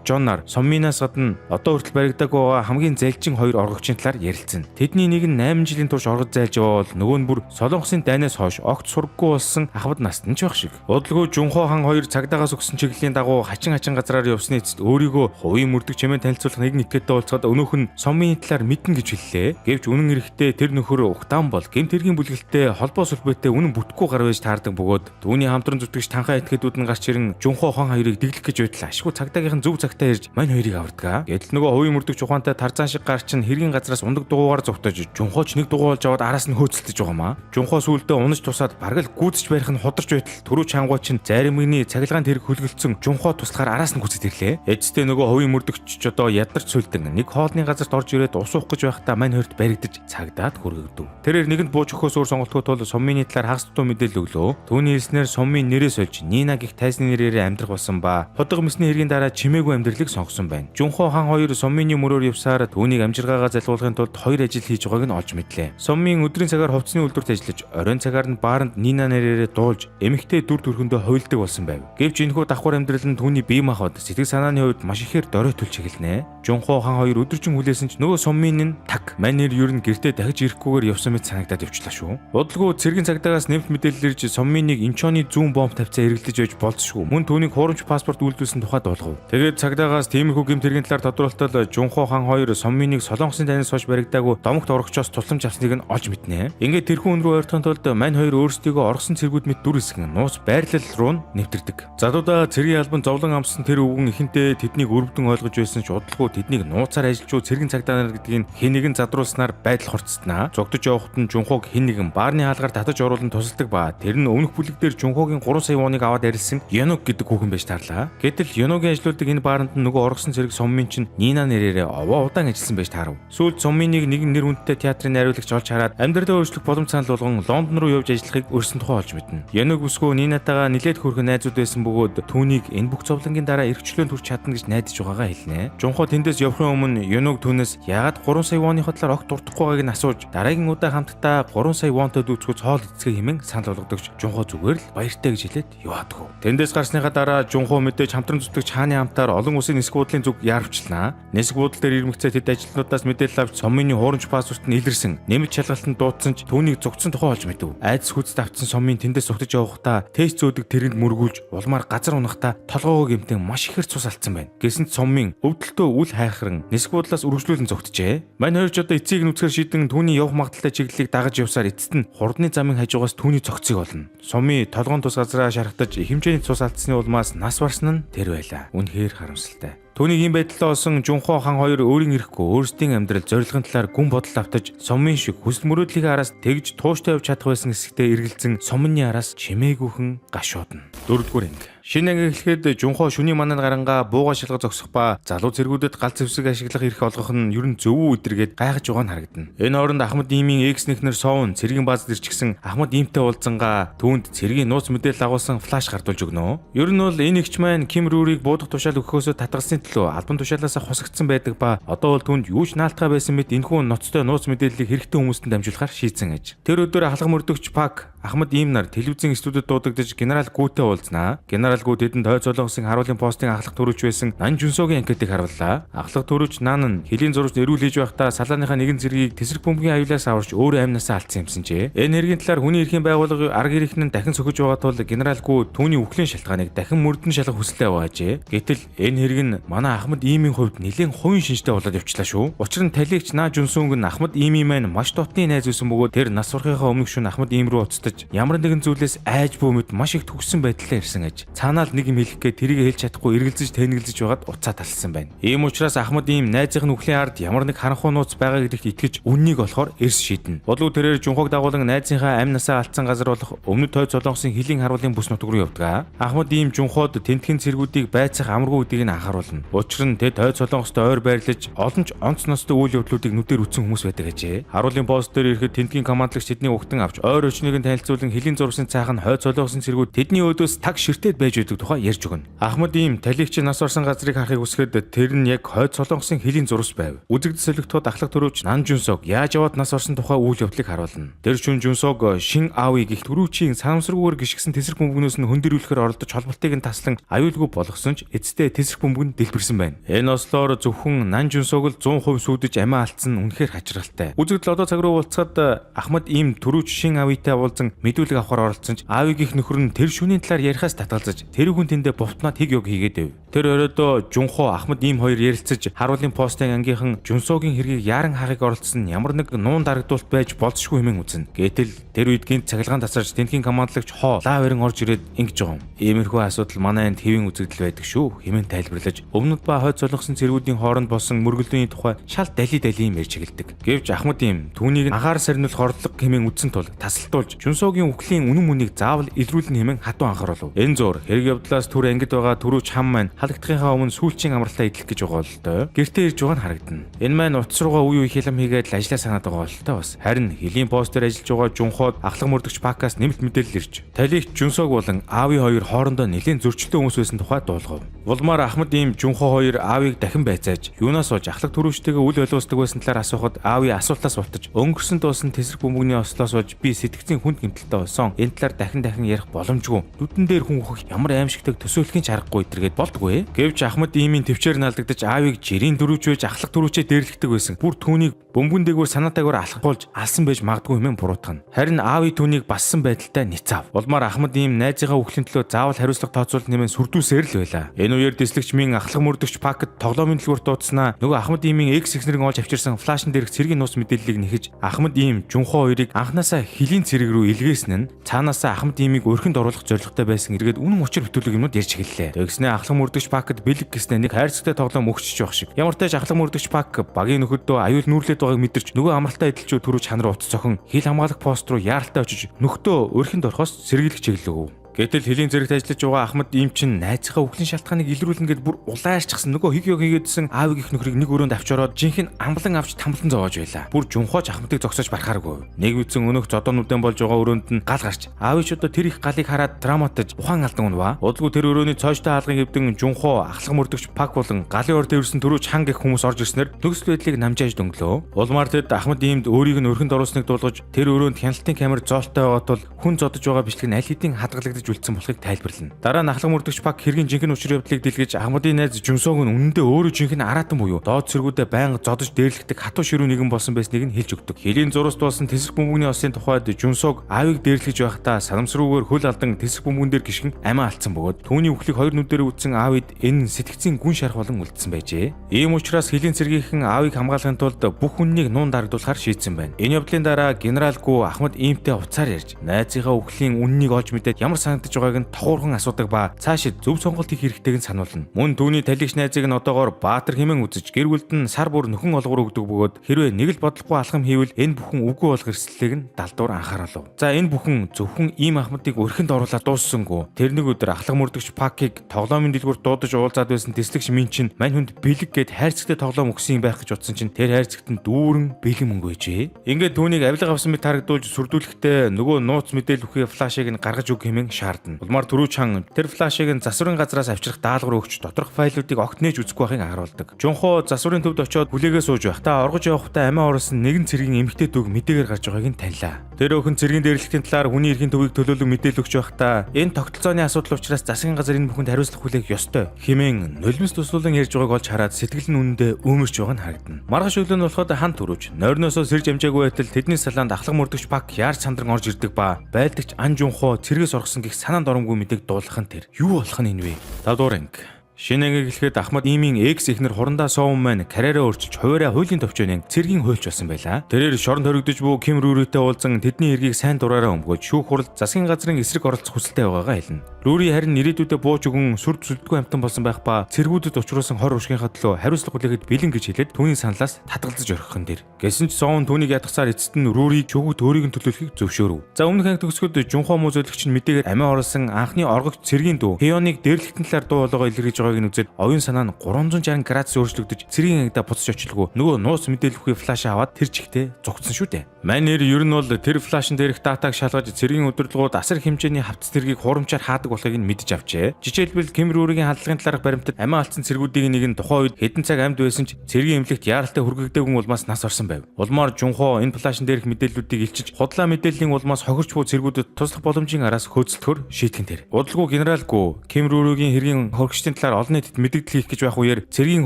Жоннаар Сомминаас гадна одоо хүртэл баригдаагүй байгаа хамгийн зайлчин хоёр оргогчийн талаар ярилцсан. Тэдний нэг нь 8 жилийн турш оргод зайлж явбал нөгөө нь бүр Солонгосын дайнаас хойш огт сургаггүй болсон Ахмад настан ч байх шиг. Удалгүй Жунхо хаан хоёр цагдаагаас өгсөн чиглэлийн дагуу хачин газраар явсны эцэст өөрийгөө хувийн мөрдөг чимээ танилцуулах нэгэн этгээдтэй уулзаад өнөөх нь Соммын талаар мэднэ гэж хэллээ. Гэвч үнэн эрэхтэй тэр нөхөр ухтаан бол гэмт хэргийн бүлгэлтэй холбоо сүлбэтэй үнэн бүтггүй гар байж таардаг бөгөөд түүний хамтран зүтгэж танхаа этгээдүүд нь гарч ирэн Жунхо хаан хоёрыг дэглэх гэж байтал ашгүй цагдаагийнхан зөв цагтаа ирж мань хоёрыг авардаг. Гэтэл нөгөө хувийн мөрдөг ухаантай Тарзан шиг гар чинь хэргийн газраас ундаг дугуугаар зовтож Жунхоч нэг дугуйлж аваад араас нь хөөцөлдөж байгаамаа. Жунхо сүулдэ унаж тусаад бараг л гүйцэж барих нь хударч байтал түрүү чангуй чинь заримгны цаглагаанд хэрэг хөлгөлцсөн Жунхо туслахаар араас нь гүцэд ирлээ. Эцэстээ нөгөө хувийн мөрдөгч ч одоо ядарч сүлдэн нэг хоолны газарт орж ирээд ус уух гэж байхдаа мань хоёрт баригдаж цагдаад хүргэгдэв. Тэрээр нэгэнд бууж өгөхөөс өөр сонголтгүй тул Соммины талаар хагас дутуу мэдээлэл өглөө. Түүний хэлснээр Соммын нэрээс олж Нина гих тайзны нэрээр амьдрах болсон ба хотго мэсний хэргийн дараа чимээгүй амьдралыг сонгосон байна. Жунхо хаан хоёр Соммины мөрөөр явсаар түүнийг амжиргаагаа залгуулахын тулд хоёр ажил хийж байгааг нь олж мэдлээ. Соммын өдрийн цагаар хувцсны үйлдвэрт ажиллаж, оройн цагаар нь бааранд Нина нэрээр дуулж, эмэгтэй дүр төрхөндөө хувилдаг болсон байв. Гэвч энэхүү давхар амьдрал нь түүний бие махбод сэтгэл санааны хувьд маш ихээр доройтулж эхэлнэ. Жунхо хаан хоёр өдөржин хүлээсэн ч нөгөө Соммын нь таг манер ер нь гэртээ дахиж ирэхгүйгээр явсан мэт санагдаад явчлаа шүү. Удалгүй цэргийн цагдаагаас нэмэлт мэдээлэл ирж Соммыг Инчоны зүүн бомб тавьцаа эргэлдэж байж болцсогүй. Мөн түүнийг хуурамч паспорт үйлдүүлсэн тухайд болгов. Тэгээд цагдаагаас тиймэрхүү гэмт хэргийн талаар тодруулалтал Жунхо хаан хоёр Соммыг Солонгосын дайнаас хойш баригдаагүй домогт орогчоос тусламж авсныг нь олж мэднэ. Ингээд тэрхүү өн рүү ойртохын тулд мань хоёр өөрсдийгөө оргосон цэргүүд мэт дүр хэсгэн нууц байрлал руу нэвтэрдэг. Залуудаа цэргийн албан зовлон амссан тэр өвгөн ихэнтэй тэднийг өрөвдөн ойлгож байсан ч удалгүй тэднийг нууцаар ажилчуу цэргийн цагдаа нар гэдгийг хэн нэгэн задруулснаар байдал хорцснаа. Зогдож явахад нь Жунхог хэн нэгэн баарны хаалгаар татаж оруулан тусалдаг ба тэр нь өмнөх бүлэг дээр Жунхогийн 3 сая воныг аваад арилсан Яног гэдэг хүүхэн байж таарлаа. Гэтэл Яногийн ажилуулдаг энэ бааранд нь нөгөө оргосон цэрэг Соммын чинь Нина нэрээр овоо удаан ажилласан байж таарав. Сүүлд Соммыныг нэгэн нэр хүндтэй театрын найруулагч олж хараад амьдралаа өөрчлөх боломж санал болгон Лондон руу явж ажиллахыг өрсөн тухай олж мэднэ. Яног өсгөө Нинатайгаа нилээд хөрхөн найзууд байсан бөгөөд түүнийг энэ бүх зовлонгийн дараа эрхчлөөнд хүрч чадна гэж найдаж байгаагаа хэлнэ. Жунхо тэндээс явахын өмнө Яног түүнээс яагаад 3 сая воны хотлоор огт дуртахгүй байгааг нь асууж дараагийн удаа хамтдаа 3 сая вонтой дүүцгүүц хоол эцгээ хэмээн санал болгодогч Жунхо зүгээр л баяртай гэж хэлээд яваадгүй. Тэндээс гарсныхаа дараа Жунхо мэдээж хамтран зүтгэж хааны хамтаар олон улсын нисэх буудлын зүг яарвчлаа. Нисэх буудлын дээр ирмэгцээ тэд ажилтнуудаас мэдээлэл авч Соммын хуурамч паспорт нь илэрсэн. Нэмэлт шалгалтанд дуудсан ч түүнийг зогцсон тухай олж мэдэв. Айдас хүчтэй авцсан Соммын тэндээс зүгтэж явахдаа тест зөөдөг тэрэнд мөргүүлж улмаар газар унахдаа толгоогоо гэмтэн маш ихээр цус алдсан байна. Гэсэн ч Соммын өвдөлтөө үл хайхран нисэх буудлаас үргэлжлүүлэн зогтжээ. Мань хоёрч одоо эцгийг нүцгэр шийдэн түүний явах магадaltaй чиглэлийг дагаж явсаар эцэст нь хурдны замын хажуугаас түүний цогцыг олно. Сомми толгоон тус газараа шархтаж хэмжээний цус алдсны улмаас нас барсан нь тэр байлаа. Үнэхээр харамсалтай. Түүнийг ийм байдлаа олсон Жунхо хаан хоёр өөрийн ирэхгүй өөрсдийн амьдрал зорилгын талаар гүн бодол автаж сумын шиг хүсэл мөрөөдлийн араас тэгж тууштай явж чадах байсан хэсэгтээ эргэлзэн сумны араас чимээгүйхэн гашуудна. 4-р анги. Шинэ анги эхлэхэд Жунхо шүний манад гарангаа бууга шалга зогсох ба залуу зэргүүдэд галз зэвсэг ашиглах эрх олгох нь ер нь зөв үү гэдэргээд гайхаж байгаа нь харагдана. Энэ хооронд Ахмад Иймийн экс нэхнэр Совн цэргийн баазд ирчихсэн Ахмад Иймтэй уулзангаа түүнд цэргийн нууц мэдээлэл агуулсан флаш гардуулж өгнө. Ер нь бол энэ игч маань Ким Рүүрийг буудах тушаал өгөхөөсөө татгалсны төлөө албан тушаалаас хусагдсан байдаг ба одоо бол түүнд юу ч наалтгай байсан мэт энэхүү ноцтой нууц мэдээллийг хэрэгтэй хүмүүстэн дамжуулахар шийдсэн аж. Тэр өдөр ахлах мөрдөгч Пак Ахмад Ийм нар телевизийн студид дуудагдж генерал Гүүтэй уулзнаа. Генерал Гүү тэдэнд хойд солонгосын харуулын постын ахлах төрөж байсан Нан Жүнсогийн анкетыг харууллаа. Ахлах төрөж Нан нь хөлийн зурагт эрүүл хийж байхдаа салааныхаа нэгэн зэргийг тесрэг бөмбөгийн аюулаас аварч өөрөө амнасаа алдсан юмсан ч. Энэ хэргийн талаар хүний эрхийн байгууллага арга ирэх нь дахин сөхөж байгаа тул генерал Гүү түүний үхлийн шалтгааныг дахин мөрдөн шалгах хүслээ байжээ. Гэтэл энэ хэрэг нь манай Ахмад Иймийн хувьд нэлээд хувийн шинжтэй болоод явчлаа шүү. Учир нь талигч Нан Жүнсонг нь Ахмад Иймийн маань маш дотны найз байсан бөгөөд тэр нас урахынхаа өмнөх шөнө Ахмад Ийм рүү уцтаж ямар нэгэн зүйлээс айж буй мэд маш их төгссөн байдлаар ирсэн аж. Цаанаал нэг юм хэлэхгээ тэрийг хэлж чадахгүй эргэлзэж тэнэглэж байгаад уцаа талсан байна. Ийм учраас Ахмад Ийм найзын үхлийн ард ямар нэг харанхуй нууц байгааг итгэж үннийг олохоор эрс шийднэ. Бодлого тэрээр Жунхог дагуулan найзынхаа амнасаа алдсан газар болох өмнөд хойд солонгосын хөлийн харуулын бүс нутг руу явдаг. Ахмад Ийм Жунход тентхэн цэргүүдийг байцах амаргүй гэдгийг нь анхааруулна. Учир нь тэд хойд солонгост ойр байрлаж олон ч онц ностой үйл явдлуудыг нүдээр үтсэн хүмүүс байдаг ажээ. Харуулын пост дээр ирэхэд тентгийн командлагч тэдний угтан авч ойр өчнийг нь танилцуулан хөлийн зурсан цаахан хойд солонгосын цэргүүд тэдний өөдөөс таг ширтээд байж байдаг тухай ярьж өгнө. Ахмад Ийм талигч нас орсон газрыг харахыг хүсэхэд тэр нь яг хойд солонгосын хөлийн зурс байв. Үзэгдэл солигдоход ахлах төрөөч Нан Жүнсог яаж яваад нас орсон тухай үйл явдлыг харуулна. Тэр шүн Жүнсог Шин Аавыг их төрүүчийн санамсаргүйгээр гიშгсэн тесрэг бөмбөгнөөс нь хөндөрүүлэхээр оролдож холболтыг нь таслан аюулгүй болгосон ч эцэстээ тесрэг бөмбөг нь дэлбэрсэн байна. Энэ ослоор зөвхөн Нан Жүнсог л 100% сүйдэж амиа алдсан үнэхээр хачирхалтай. Үзэгдэл одоо цаг руу уулзахад Ахмад Ийм төрүүч Шин Аавитай уулзан мэдүүлэг авахар оролцсон ч Аавыг их нөхөр нь тэр шүний талаар ярихаас татгалзаж тэр хүн тэндээ бовтноод хиг ёг хийгээд байв. Тэр оройдоо Жунхо Ахмад Ийм хоёр ярилцаж харуулын постын ангийнхан Жүнсогийн хэргийг яаран хаахыг оролцсон ямар нэг нуун дарагдуулт байж болцшгүй хэмээн үзнэ. Гэтэл тэр үед гинт цахилгаан тасарч тентхийн командлагч Хо лаверын орж ирээд ингэж байгаа юм. Иймэрхүү асуудал манай энд хэвийн үзэгдэл байдаг шүү хэмээн тайлбарлаж өмнөд ба хойд солонгосын цэргүүдийн хооронд болсон мөргөлдөөний тухай шал дали юм ярьж эхэлдэг. Гэвч Ахмад Ийм түүнийг агаар сарниулах хордлого хэмээн үздсэн тул тасалтуулж Жүнсогийн үхлийн үнэн мөнийг заавал илрүүлнэ хэмээн хатуу анхааруулв. Энэ зур хэрэг явдлаас түр ангид байгаа түрүүч хам маань халагдахынхаа өмнө сүүлчийн амралтаа идэх гэж байгаа л доо. Гэртээ ирж байгаа нь харагдана. Энэ маань утас руугаа үе хилэм хийгээд ажлаа санаад байгаа л доо бас. Харин хөлийн постэр ажиллаж байгаа Жунход ахлах мөрдөгч Пакаас нэмэлт мэдээлэл ирж талигч Жүнсог болон Аави хоёр хоорондоо нэлээд зөрчилтэй хүмүүс байсан тухай дуулгав. Улмаар Ахмад Ийм Жунхо хоёр Аавыг дахин байцааж юунаас олж ахлах төрүүчтэйгээ үл ойлголцдог байсан талаар асуухад Аави асуултаас ултаж өнгөрсөн дуусан тесрэг бөмбөгний ослоос олж би сэтгцийн хүнд гэмтэлтэй болсон. Энэ талаар дахин ярих боломжгүй. Нүдэн дээр хүн өөхөх ямар аимшигтайг төсөөлхийн чаргагүй тэргээд болдгүй. Гэвч Ахмад Иймийн төвчээр налдагдаж Аавыг жирийн төрүүч байж ахлах төрүүчээ дээрлэгдэг байсан. Бүр түүнийг бөмбөгөн дээгүүр санаатайгаар алхахулж алсан байж магадгүй хэмээн буруутгана. Харин Аави түүнийг бассан байдалтай ницаав. Улмаар Ахмад Ийм найзынхаа үхлийн төлөө заавал хариуцлага тооцоолох нэмэн сүрдүүлсээр л байлаа. Энэ үеэр дислэгч минь ахлах мөрдөгч Пакт тоглоомын дэлгүүрт дуудснаа нөгөө Ахмад Иймийн экс эхнэрийн олж авчирсан флашн дээрх цэргийн нууц мэдээллийг нэхэж Ахмад Ийм Жунхо хоёрыг анханасаа хөлийн цэрэг рүү илгээсэн нь цаанаасаа Ахмад Иймийг өрхөнд оруулах зорилготой байсан эргээд үнэн учир бүтүүлэг юмнууд ярьж эхэллээ. Тэгснээ ахлах мөрдөгч Пакт бэлэг гэснээр нэг хайрцагтай тоглоом өгчөж байх шиг. Ямар ч тач ахлах мөрдөгч Пак багийн нөхөдөө аюул нүүрлээд байгааг мэдэрч нөгөө амралтаа эдэлж түрүү чанар утас цохон хил хамгаалах пост руу яаралтай очиж нөхдөө өрхөнд орохоос сэргийлэх чиглэлөө. Гэтэл хөлийн зэрэгт ажиллаж байгаа Ахмад Ийм чинь найзынхаа үхлийн шалтгааныг илрүүлнэ гэд бүр улаарчсан нөгөө хиг ёг хийгээдсэн Аавыг их нөхрийг нэг өрөөнд авч ороод жинхэнэ амлан авч тамлан зовоож байла. Бүр Жунхооч Ахмадыг зогсоож барахааргүй. Нэг үтсэн өнөх зодоонуудын болж байгаа өрөөнд нь гал гарч Аавич одоо тэр их галыг хараад драматаж ухаан алдан унваа. Удалгүй тэр өрөөний цооштой хаалгын хэвдэн Жунхоо ахлах мөрдөгч Пак болон галын ор дээрсэн төрүүч ханг гэх хүмүүс орж ирснээр төгсөл байдлыг намжааж дөнгөлөө. Улмаар тэд Ахмад Иймд өөрийг нь өрхөнд оруулсныг дуулгаж тэр өрөөнд хяналтын камер зоолтой байгаа тул хүн зодож байгаа бичлэг нь аль хэдийн хадгалагдаж үлдсэн болохыг тайлбарлана. Дараа нь ахлах мөрдөгч Пак хэргийн жинхэнэ учир явдлыг дэлгэж Ахмадын найз Жүнсог нь үнэндээ өөрөө жинхэнэ аратан буюу доод цэргүүдэд байнга зодож дээрлэгдэг хатуу ширүү нэгэн болсон байсныг нь хэлж өгдөг. Хөлийн зурст болсон тесрэг бөмбөгний ослын тухайд Жүнсог Аавыг дээрлэж байхдаа санамсруугаар хөл алдан тесрэг бөмбөгөн дээр гიშгэн амиа алдсан бөгөөд түүний үхлийг хоёр нүдээр үтсэн Аавид энэ сэтгцийн гүн шарх болон үлдсэн байжээ. Ийм учраас хөлийн цэргийнхэн Аавыг хамгаалахын тулд бүх үннийг нуун дарагдуулахар шийдсэн байна. Энэ явдлын дараа генерал Гүү Ахмад Иймтэй уцаар ярьж найзынхаа үхлийн үннийг олж мэдээд ямар санагдаж байгааг нь тохуурхан асуудаг ба цаашид зөв сонголт хийх хэрэгтэйг нь сануулна. Мөн түүний талигч найзыг нь одоогоор баатар хэмээн үзэж гэр бүлд нь сар бүр нөхөн олгор өгдөг бөгөөд хэрвээ нэг л бодлохгүй алхам хийвэл энэ бүхэн үгүй болох эрсдлийг нь далдуур анхааруулав. За энэ бүхэн зөвхөн ийм ахмадыг өрхөнд оруулаад дууссангүй. Тэр нэг өдөр ахлах мөрдөгч Пакийг тоглоомын дэлгүүр дуудаж уулзаад байсан тэслэгч минь чинь мань хүнд бэлэг гэд хайрцагтай тоглоом өгсөн юм байх гэж утсан чинь тэр хайрцагт нь дүүрэн бэлэн мөнгө өгье. Ингээд түүнийг авилга авсан мэт харагдуулж сүрдүүлэхдээ нөгөө нууц мэдээлэл бүхий флашыг нь гаргаж өг хэмээн шаардна. Улмаар түрүү чан тэр флашыг нь засварын газраас авчрах даалгавар өгч доторх файлуудыг огт нээж үзэхгүй байхыг харуулдаг. Жунхоо засварын төвд очиод хүлээгээ сууж байхдаа оргож явахдаа амиа оруулсан нэгэн цэргийн эмэгтэй дүүг мэдээгээр гарч байгааг нь танилаа. Тэр өхөн цэргийн дээрлэхтийн талаар хүний эрхийн төвийг төлөөлөг мэдээлэл өгч байхдаа энэ тогтолцооны асуудал учраас засгийн газар энэ бүхэнд хариуцлага хүлээх ёстой хэмээн нулимс туслуулан ярьж байгааг олж хараад сэтгэл нь үнэндээ өөмөрч байгаа нь харагдана. Маргааш өглөө нь болоход хан төрөж нойрноосоо сэрж амжаагүй байтал тэдний салаанд ахлах мөрдөгч Пак яар сандран орж ирдэг ба байлдагч Ан Жунхоо цэргээс орсон гих санаанд оромгүй мэдээг дуулгах нь тэр. Юу болох нь энэ вэ? Давдууранг шинэ анги эхлэхэд Ахмад Имийн экс эхнэр Хурандаа Соун маань карьераа өөрчилж хуваараа хуулийн төвчөөний цэргийн хуульч болсон байлаа. Тэрээр шоронд хоригдож буй Ким Рүүритэй уулзан тэдний эргийг сайн дураараа өмгөөж шүүх хурал засгийн газрын эсрэг оролцох хүсэлтэй байгаагаа хэлнэ. Рүүри харин ирээдүйдээ бууж өгөн сүрд сүлдгүй амтан болсон байх ба цэргүүдэд учруулсан хор уршигийнхаа төлөө хариуцлага хүлээхэд бэлэн гэж хэлээд түүний саналаас татгалзаж орхихон дэр. Гэсэн ч Соун түүнийг ядгасаар эцэст нь Рүүри чөгөөд өөрийг нь төлөөлөхийг зөвшөөрөв. За өмнөх анги төгсгөлд Жунхоо музөөлөгч нь мэдээгээр амиа оруулсан анхны оргогч цэргийн дүү Хэёныг дээрлэхтэн талаар дуу хоолойгоо илэрхийлж байгааг нь үзээд оюун санаа нь 360 градус өөрчлөгдөж цэргийн ангидаа буцаж очилгүй нөгөө нууц мэдээлэл бүхий флаш аваад тэр чигтээ зогцсон шүү дээ. Мань нэр ер нь бол тэр флашн дээрх датаг шалгаж цэргийн удирдлагууд асар хэмжээний хавц цэргийг хурамчаар хаадаг болохыг нь мэдэж авчээ. Жишээлбэл Ким Рүүригийн хандлагын талаарх баримтад амиа алдсан цэргүүдийн нэг нь тухайн үед хэдэн цаг амьд байсан ч цэргийн эмнэлэгт яаралтай хүргэгдээгүй улмаас нас орсон байв. Улмаар Жунхоо энэ флашн дээрх мэдээллүүдийг илчиж худлаа мэдээллийн улмаас хохирч буй цэргүүдэд туслах боломжийн араас хөөцөлтөхөр шийтгэн тэр. Удалгүй генералгүй Ким Рүүригийн хэргийн хоригчдын талаар олон нийтэд мэдээлэл хийх гэж байх үеэр цэргийн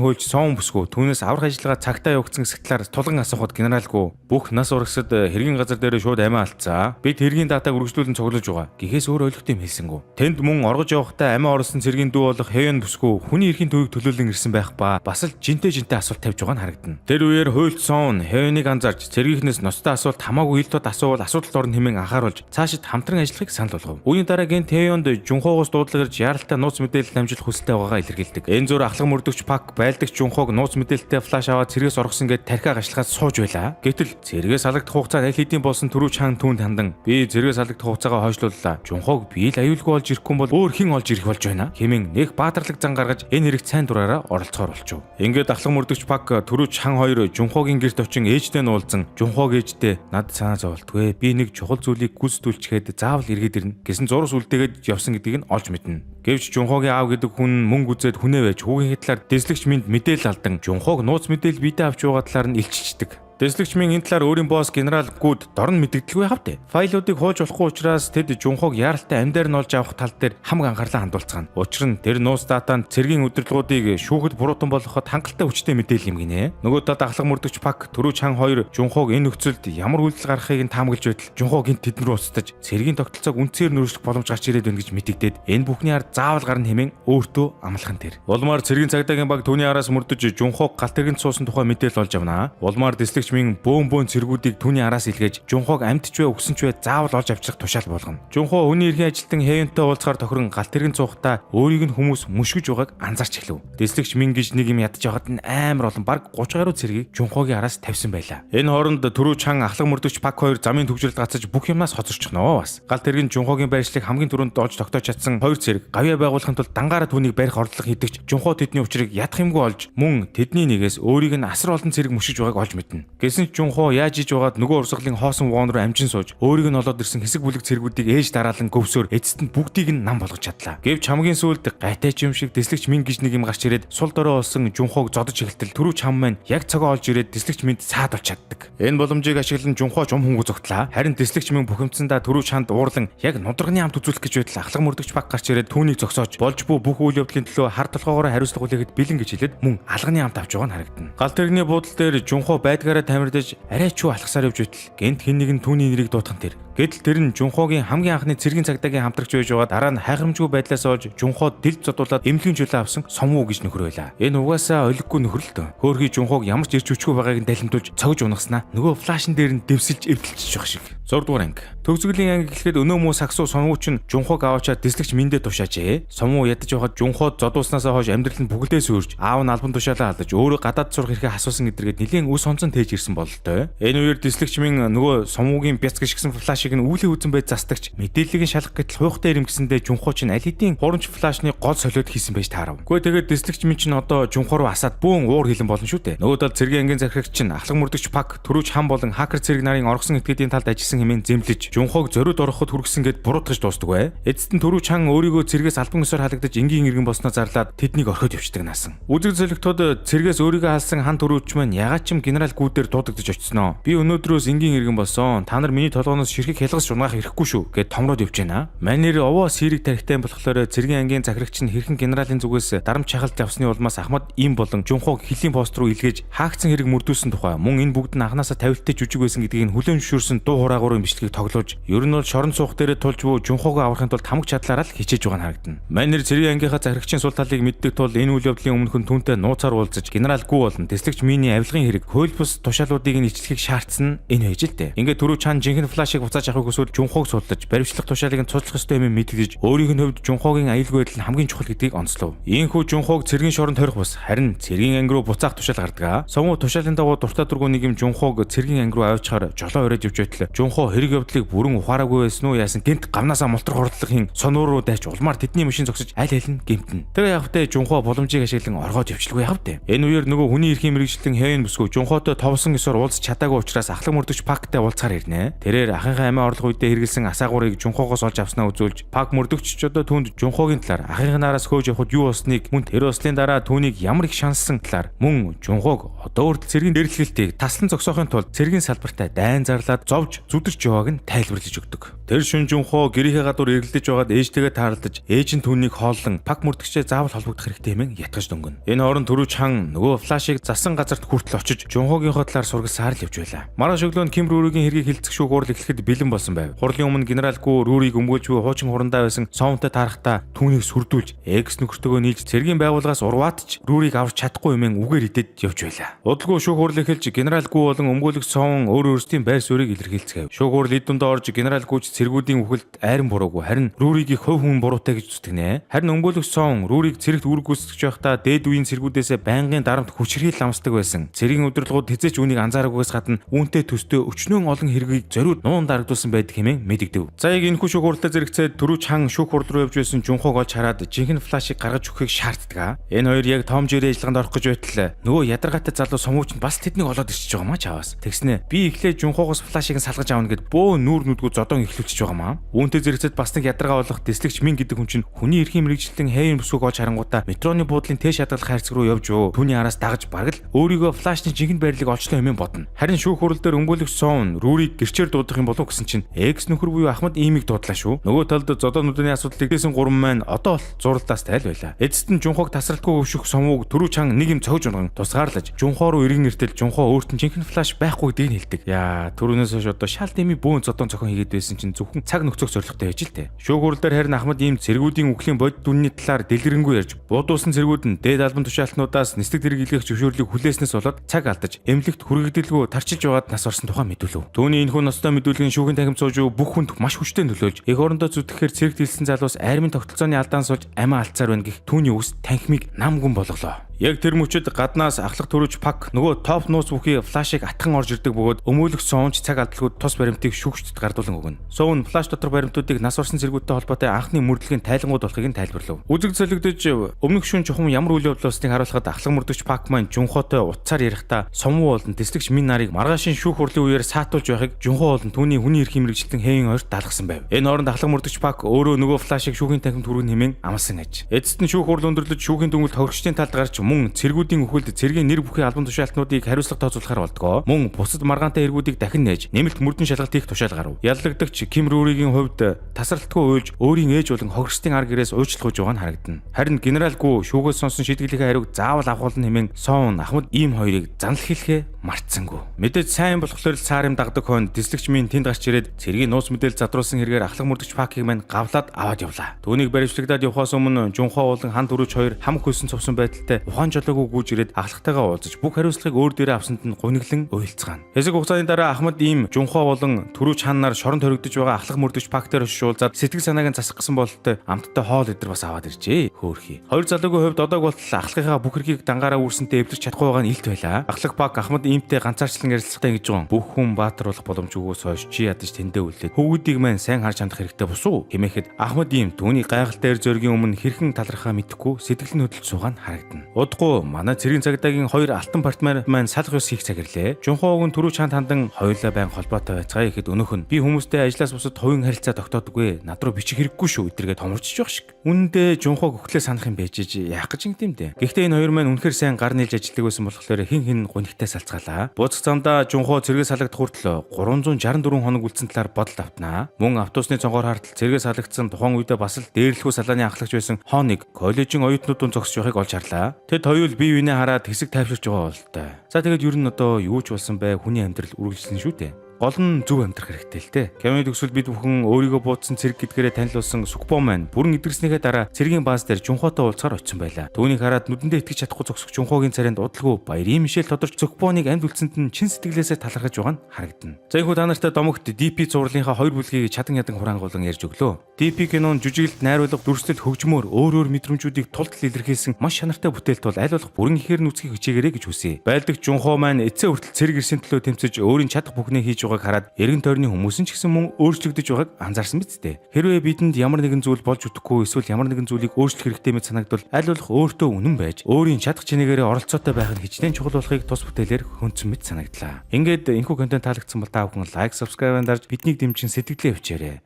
хуульч Соун бүсгүй түүнээс аврах ажиллагаа цагтаа явагдсан хэсэг талаар тулган асуухад генералгүй бүх нас урагсад хэргийн газар дээр шууд амиа алдцаа. Бид хэргийн датаг үргэлжлүүлэн цуглуулж байгаа. Гэхээс өөр ойлгохтой юм хэлсэнгүү. Тэнд мөн оргож явахдаа амиа оруулсан цэргийн дүү болох Хэён бүсгүй хүний эрхийн төвийг төлөөлөн ирсэн байх ба бас л жинтэй асуулт тавьж байгаа нь харагдана. Тэр үеэр хуульч Соун Хэёныг анзаарч цэргийнхнээс ностой асуулт хамаагүй ил тод асуувал асуудалд орно хэмээн анхааруулж цаашид хамтран ажиллахыг санал болгов. Үүний дараа гэнт Хэёнд Жунхоогоос дуудлага ирж яаралтай нууц мэдээлэл амжилт хүсэлтэй байгаагаа илэрхийлдэг. Энэ зур ахлах мөрдөгч Пак байлдагч Жунхоог нууц мэдээлэлтэй флаш аваад цэргээс оргосон гэд тархиа гашлахаас сууж байлаа. Гэтэл цэргээс алагдах хугацаа аль хэдийн болсон түрүү чаан түүнд хандан би цэргээс алагдах хугацаагаа хойшлууллаа. Жунхоог би л аюулгүй олж ирэхгүй бол өөр хэн олж ирэх болж байна хэмээн нэг баатарлаг зан гаргаж энэ хэрэгт сайн дураараа оролцохоор болчихов. Ингээд ахлах мөрдөгч Пак түрүү чаан хоёр Жунхоогийн гэрт очин ээжтэй нь уулзан Жунхоог ээжтэй над санаа зовлтгүй би нэг чухал зүйлийг гүйцэтгүүлчихэд заавал эргээд ирнэ гэсэн зурс үлдээгээд явсан гэдгийг нь олж мэднэ. Гэвч Жунхоогийн аав гэдэг хүн мөнгө үзээд хүнээ байж хүүгийн талаар дэслэгч минь мэдээлэл алдан Жунхоог нууц мэдээлэл бидээ авч байгаа талаар нь илчилдэг. Дэслэгч минь энэ талаар өөрийн босс генерал Гуд дорн мэддэгдэлгүй хавтэ. Файлуудыг хууж болохгүй учраас тэд Жунхоог яаралтай амьдаар нь олж авах тал дээр хамаг анхаарлаа хандуулцгаана. Учир нь тэр нууц датанд цэргийн удирдлагуудыг шүүхэд буруутан болгоход хангалттай хүчтэй мэдээлэл юм гинэ. Нөгөө талд ахлах мөрдөгч Пак түрүү чан хоёр Жунхоог энэ нөхцөлд ямар үйлдэл гаргахыг нь таамаглаж байтал Жунхоог энд тэд рүү устдаж цэргийн тогтолцоог үнцээр нөрөөлөх боломж гарч ирээд байна гэж мэдэгдээд энэ бүхний ард заавал гарна хэмээн өөртөө амлахан тэр. Улмаар цэргийн цагдаагийн баг түүний араас мөрдөж Жунхоог галт тэргэнд суусан тухай мэдээлэл олж авнаа. Улмаар дэслэгч минь бөөн цэргүүдийг түүний араас илгээж Жунхоог амьдч вэ өгсөн ч вэ заавал олж авчрах тушаал болгоно. Жунхоо хүний эрхийн ажилтан Хэёнтэй уулзахаар тохирон галт тэргэнд суухдаа өөрийг нь хүмүүс мөшгөж байгааг анзаарч эхлэв. Дэслэгч минь гэж нэг юм ядаж байгаад нь амар олон баг 30 гаруй цэргийг Жунхоогийн араас тавьсан байлаа. Энэ хооронд түрүү чан ахлах мөрдөгч Пак хоёр замын төвжрэлд гацаж бүх юмнаас хоцорчихноо бас. Галт тэргэнд Жунхоогийн байршлыг хамгийн түрүүнд олж тогтоож чадсан хоёр цэрэг гавьяа байгуулахын тулд дангаараа түүнийг барих ордлого хийдэгч Жунхоо тэдний учрыг ядах юмгүй олж мөн тэдний нэгээс өөрийг нь асар олон цэрэг мөшгөж байгааг олж мэднэ. Гэсэн Жунхоо яаж иж байгаад нөгөө урсгалын хоосон вогон руу амжин сууж өөрийг нь олоод ирсэн хэсэг бүлэг цэргүүдийг ээж дараалан гөвсөөр эцэст нь бүгдийг нь нам болгож чадлаа. Гэвч хамгийн сүүлд гайтайч юм шиг дэслэгч минь гэж нэг юм гарч ирээд сул дорой болсон Жунхоог зодож эхэлтэл түрүү чам маань яг цагаа олж ирээд дэслэгч миньд саад болж чаддаг. Энэ боломжийг ашиглан Жунхоо ч хөнгө зогтлаа. Харин дэслэгч минь бухимдсандаа түрүү чанд уурлан яг нудрагны амт үзүүлэх гэж байтал ахлах мөрдөгч Пак гарч ирээд түүнийг зогсоож болж буй бүх үйл явдлын төлөө хар толгоогоор хариуцлага хүлээхэд бэлэн гэж хэлээд мөн алганы амт авч байгаа нь харагдана. Галт тэрэгний буудал дээр Жунхоо байдгаараа тамирдаж арай чуу алхасаар явж байтал гэнт хэн нэгэн түүний нэрийг дуутхан тэр. Гэтэл тэр нь Жунхогийн хамгийн анхны цэргийн цагдаагийн хамтрагч байж байгаа дараа нь хайхрамжгүй байдлаас олж Жунход дэлд зодуулаад эмнэлгийн жилээ авсан Сомву гэж нөхөр байлаа. Энэ угаасаа олиггүй нөхөр л дөө. Хөөрхий Жунхог ямар ч ирч хүчгүй байгааг нь далимтуулж цогж унагаснаа нөгөө флашн дээр нь дэвсэлж эвдэлчих шиг. 6 дугаар анги. Төгсгөлийн анги гэхэд өнөө муу саксуу Сомву ч Жунхог аваачаад дислэгч миндээ тушаажээ. Сомву ядаж байхад Жунход зодуулснасаа хойш амьдрал нь бүгэлдээ сүрж аав нь албан тушаалаа алдаж өөрөө гадаад сурах эрхээ асуусан гэдэргээд нэлийн үс онцон тээж ирсэн бололтой. Энэ үеэр дислэгч минь нөгөө Сомвугийн бяц гიშгсэн флашыг нь үүлээ үзэн байж застагч мэдээллийг нь шалгах гэтэл хуйхтай ирэмгсэндээ Жунхоо ч аль хэдийн хурамч флашны гол солиод хийсэн байж таарав. Гэхдээ тэгээд дислэгч минь ч одоо Жунхоо руу асаад бөөн уур хилэн болно шүү дээ. Нөгөө тал цэргийн ангийн захирагч чинь ахлах мөрдөгч Пак түрүүч хам болон хакер цэрэг нарын оргосон этгээдийн талд ажилласан хэмээн зэмлэж Жунхог зориуд ороход хүргэсэн гэд буруутгаж дуустдаг бай. Эцэст нь түрүүч хан өөрийгөө цэргээс албан ёсоор халагдаж энгийн иргэн болсноо зарлаад тэднийг орхиод явчихдаг наасан. Үзэг зөвлөгтөд цэргээс өөрийгөө халсан хан түрүүч маань ягаад ч юм генерал гүүдээр дуудагдаж очсноо. Би өнөөдрөөс энгийн иргэн болсон. Та нар миний толгооноос ширхэг хялгас шунаах хэрэггүй шүү гэд томроод явж байна. Манер овоо сэрэг тарихтай болохоор цэргийн ангийн захирагч нь хэрхэн генералын зүгээс дарамт шахалт явсны улмаас Ахмад им болон Жунхог хөлийн пост руу илгээж хаагдсан хэрэг мөрдүүлсэн тухай мөн энэ бүгд нь анханасаа тавилттай жүжиг байсан гэдгийг хүлээн зөвшөөрсөн дуу хураагуурын бичлэгийг тоглож ер нь бол шорон суух дээрээ тулж буй Жунхогоо аврахын тулд хамаг чадлаараа л хичээж байгаа нь харагдана. Манер цэргийн ангийнхаа захирагчийн сул талыг мэддэг тул энэ үйл явдлын өмнөх нь түүнтэй нууцаар уулзаж генерал Гүү болон тэслэгч Миний авилгын хэрэг хууль бус тушаалуудыг нь ичлэхийг шаардсан энэ байж л дээ. Ингээд түрүү чан жинхэнэ флашыг буцааж авахыг хүсвэл Жунхог судлаж баримтлах тушаалыг нь цуцлах ёстой юм мэдгэж өөрийнх нь хувьд Жунхогийн аюулгүй байдал нь хамгийн чухал гэдгийг онцлов. Ийхүү Жунхог цэргийн шоронд хорих бус харин цэргийн анги руу буцаах тушаал гардаг. Сомву тушаалын дагуу дуртай дургуй нэг юм Жунхог цэргийн анги руу авчаар жолоо өрөөж явж байтал Жунхоо хэрэг явдлыг бүрэн ухаараагүй байсан уу яасан гэнт гавнасаа мултрах хордлогын сонуур руу дайч улмаар тэдний машин зогсож аль аль нь гэмтэн. Тэгээ явхтай Жунхоо боломжийг ашиглан оргоод явчлгүй явдэ. Энэ үеэр нөгөө хүний эрхийн мэрэгчлэн хэвэн бүсгүй Жунхоотой товсон ёсоор уулзч чадаагүй учраас ахлах мөрдөгч Пактай уулзахаар ирнэ. Тэрээр ахынхаа амиа орлох үедээ хэрэгэлсэн асаагуурыг Жунхоогоос олж авснаа үзүүлж Пак мөрдөгч ч одоо түүнд Жунхоогийн талаар ахынхаа нараас хөөж явахд юу болсныг мөн тэр ослын дараа түүнийг ямар их шанссан талаар мөн Жунхоог одоо үрдэл цэргийн дээрлэлтийг таслан зогсоохын тулд цэргийн салбартаа дайн зарлаад зовж зүдэрч явааг нь тайлбарлаж өгдөг. Тэр шүн Жунхоо гэрийнхээ гадуур эргэлдэж байгаад ээжтэйгээ таарлаж ээж нь түүнийг хооллон Пак мөрдөгчөө заавал холбогдох хэрэгтэй хэмээн ятгаж дөнгөн. Энэ хооронд түрүүч хан нөгөө флашыг засан газарт хүртэл очиж Жунхогийнхоо талаар сургалсаар л явж байлаа. Маргааш өглөө нь Ким Рүүригийн хэргийг хилцэх шүүх хурал эхлэхэд бэлэн болсон байв. Хурлын өмнө генерал Гүү Рүүрийг өмгөөлж буй хуучин хурандаа байсан Сомвутай таарахтаа түүнийг сүрдүүлж экс нөхөртөөгөө нийлж цэргийн байгууллагаас урваатч Рүүрийг авч чадахгүй юмэн үгээр идээд явж байлаа. Удалгүй шүүх хурал эхэлж генерал Гүү болон өмгөөлөх Сомвун өөр өөрсдийн байр суурийг илэрхийлцгээв. Шүүх хурал эд дундаа орж генерал Гүүч цэргүүдийн үхэлд айран буруугүй харин Рүүрийг хувь хүн буруутай гэж зүтгэнэ. Харин өмгөөлөх Сомвун Рүүрийг цэрэгт үүрэг гүйцэтгэж байхдаа дээд үеийн цэргүүдээс байнгын дарамт хүчрхийл ламсдаг байсан. Цэргийн удирдлагууд хэзээ ч үүнийг анзаарахгүйс гадна үүнтэй төстэй өчнөн олон хэргийг зориуд нуун дарагдуулсан байдаг хэмээн мэдэгдэв. За яг энэ шүүх хуралтай зэрэгцээд түрүүч хан шүүх хурал руу явж байсан Жунхог олж хараад жинхэнэ флашыг гаргаж өгөхийг шаарддаг. Энэ хоёр яг Том Жерри ажиллагаанд орох гэж байтал нөгөө ядаргаатай залуу Сомвуч нь бас тэднийг олоод ирчихэж байгаа маа чаваас. Тэгснэ би эхлээд Жунхогоос флашыг салгаж аавна гэд бөө нүүр нүдгүү зодон эхлүүлчихэж байгаа маа. Үүнтэй зэрэгцээд бас нэг ядаргаа болох дислэгч Мин гэдэг хүн чинь хүний эрхийн мэрэгчлэн хэвэн бүсгүйг олж харангуудаа метроны буудлын тэш хадгалах хайрцаг руу явж өө. Түүний араас дагаж бараг л өөрийгөө флашны жинхэнэ байрлалыг олчлоо хэмээн бодно. Харин шүүх хурал дээр өмгөөлөх Сомвун Рүүрийг гэрчээр дуудах юм болов гэсэн чинь экс нөхөр буюу Ахмад имийг дуудлаа шүү. Нөгөө талд зодоонуудын асуудлыг гээсэн гурван маань одоо бол зуралдаас тайл байлаа. Эцэст нь Жунхог тасралтгүй өвшөх Сомвуг түрүү чан нэг юм цогж унган тусгаарлаж Жунхоо руу эргэн нэртэл Жунхоо өөрт нь жинхэнэ флаш байхгүй гэдгийг хэлдэг. Яа түрүүнээс хойш одоо шал дэмий бөөн зодоон цохон хийгээд байсан чинь зөвхөн цаг нөхцөх зорилготой байж л дээ. Шүүх хурал дээр харин Ахмад им цэргүүдийн үхлийн бодит үнний талаар дэлгэрэнгүй ярьж буудуулсан цэргүүд нь дээд албан тушаалтнуудаас нислэг зэрэг илгээх зөвшөөрлийг хүлээснээс болоод цаг алдаж эмнэлэгт хүрэгдэлгүй тарчилж байгаад нас орсон тухай мэдүүлв. Түүний энэхүү ностой мэдүүлгийн шүүхийн танхим сууж бүх хүнд маш хүчтэй нөлөөлж эх орондоо зүтгэхээр цэрэгт хэлсэн залуус армийн тогтолцооны алдаан суулж амиа алдсаар байна гэх түүний үс танхимыг намгүн болголоо. Яг тэр мөчөд гаднаас ахлах төрөж Пак нөгөө топ нууц бүхий флашыг атхан орж ирдэг бөгөөд өмөөлөх Сомвч цаг алдалгүйд тус баримтыг шүүгчдэд гардуулан өгнө. Сомвун флаш дотор баримтуудыг нас орсон цэргүүдтэй холбоотой анхны мөрдлөгийн тайлангууд болохыг нь тайлбарлав. Үзэг солигдож өмнөх шөнө чухам ямар үйл явдал болсныг харуулхад ахлах мөрдөгч Пак маань Жунхоотой утсаар ярихдаа Сомву болон тэслэгч Мин нарыг маргаашийн шүүх хурлын үеэр саатуулж байхыг Жунхоо болон түүний хүний эрхийн мэрэгчлэн хэвэн ойрт даалгасан байв. Энэ оронд ахлах мөрдөгч Пак өөрөө нөгөө флашыг шүүхийн танхимд хүргэн хэмээн амласан аж. Эцэст нь шүүх хурал өндөрлөж шүүхийн дүнэлт хөргөчдийн талд гарч мөн цэргүүдийн үхэлд цэргийн нэр бүхий албан тушаалтнуудыг хариуцлага тооцоолохоор болдгоо мөн бусад маргаантай эргүүдийг дахин нээж нэмэлт мөрдөн шалгалт хийх тушаал гарав. Яллагдагч Ким Рүүригийн хувьд тасралтгүй уйлж өөрийн ээж болон хохирчдын ар гэрээс уучлах гэж байгаа нь харагдана. Харин генерал Гу шүүгээс сонсон шийдвэрлэлийн хариуг заавал авахулна хэмээн Сон Ахмад ийм хоёрыг занл хэлэхээ мартсангүй. Мэдээж сайн болохоор л цаарын дагдаг хойно дислэгч минь тэнд гарч ирээд цэргийн нууц мэдээлэл задруулсан хэрэгээр ахлах мөрдөгч Пакийг мань гавлаад аваад явлаа. Түүнийг баривчлагдаад явхаас өмнө Жунхоо болон хан дөрвч хоёр хам хөлсөн цовсон байдалтай ухаан жолоогүй гүйж ирээд ахлахтайгаа уулзаж бүх хариуцлагыг өөр дээрээ авсанд нь гуниглан уйлцгаана. Хэсэг хугацааны дараа Ахмад ийм Жунхоо болон Түрүүч хаанаар шоронд хоригдож байгаа ахлах мөрдөгч Пактер шуулзаад сэтгэл санааг нь засах гэсэн бололтой амттай хоол идэр бас аваад иржээ. Хөөхий. Хоёр залуугийн хувьд одоог болтол ахлахыгаа бүх эргийг дангаараа үүрсэнтэй эвлэрч чадахгүй байгаа нь илт байлаа. Ахлах Пак Ахмад иймтэй ганцаарчлан ярилцлагатай гэж байгаа. Бүх хүн баатар болох боломжгүйгөөс хойш чи ядаж тэндээ үлдээд хөвгүүдийг мань сайн харж хандах хэрэгтэй босуу хэмээхэд Ахмад ийм түүний гайхалтай эр зоригийн өмнө хэрхэн талархаа мэдэхгүй сэтгэл нь хөдөлж суугаа нь харагдана. Удахгүй манай цэргийн цагдаагийн хоёр алтан партнер маань салах ёс хийх цагирлээ. Жунхоог нь Түрүү чанд хандан хоёулаа байн холбоотой байцгаая гэхэд өнөөх нь би хүмүүстэй ажлаас бусад хувийн харилцаа тогтоодоггүй. Над руу бичих хэрэггүй шүү эдэргээ томорчж байх шиг. Үүндээ Жунхоог өглөө санах юм байж яах гэж ингэдэм дээ. Гэхдээ энэ хоёр маань үнэхээр сайн гар нийлж ажилладаг байсан болохоор хин гунигтай салцгаалаа. Буцах замдаа Жунхоо цэргээс салгадах хүртэл 364 хоног үлдсэн талаар бодолд автнаа. Мөн автобусны цонхоор хартал цэргээс салгагдсан тухайн үедээ бас л дээрлэхүү салааны ахлагч байсан Хоныг коллежийн оюутнуудын зогсож байхыг олж харлаа. Тэд хоёул бие биенээ хараад хэсэг тайвширч байгаа болтой. За тэгээд ер нь одоо юу ч болсон бай хүний амьдрал үргэлжлэн шүү дээ. Гол нь зөв амьдрах хэрэгтэй л дээ. Кемийн төгсөл бид бүхэн өөрийгөө буудсан цэрэг гэдгээрээ танилцуулсан Сүкбо маань бүрэн эдгэрснийхээ дараа цэргийн бааз дээр Жунхоотой уулзахаар очсон байлаа. Түүнийг хараад нүдэндээ итгэж чадахгүй зогсох Жунхоогийн царайнд удалгүй Баярын Мишель тодорч Сүкбоныг амьд үлдсэнд нь чин сэтгэлээсээ талархаж байгаа нь харагдана. За энэ та нартай домогт DP зурлынхаа хоёр бүлгийг чадан ядан хураангуулан ярьж өглөө. DP кинон жүжиглэлт найруулга дүрслэл хөгжмөөр өөр мэдрэмжүүдийг тултал илэрхийлсэн маш чанартай бүтээлт бол аль болох бүрэн ихээр нүцгийг хичээгээрэй гэж хүсье. Байлдагч Жунхоо маань эцээ хүртэл цэрэг ирсэн төлөө тэмцэж өөрийн чадах бүхнээ хийж байгааг хараад эргэн тойрны хүмүүс нь ч гэсэн мөн өөрчлөгдөж байгааг анзаарсан биз дээ. Хэрвээ бидэнд ямар нэгэн зүйл болж өгөхгүй эсвэл ямар нэгэн зүйлийг өөрчлөх хэрэгтэй мэт санагдвал аль болох өөртөө үнэн байж өөрийн чадах чинээгээрээ оролцоотой байх нь хичнээн чухал болохыг тус бүтээлээр хүндсэн мэт санагдлаа. Ингээд энэхүү контент таалагдсан бол та бүхэн лайк, subscribe дарж биднийг дэмжин сэтгэлээ өвчээрэй.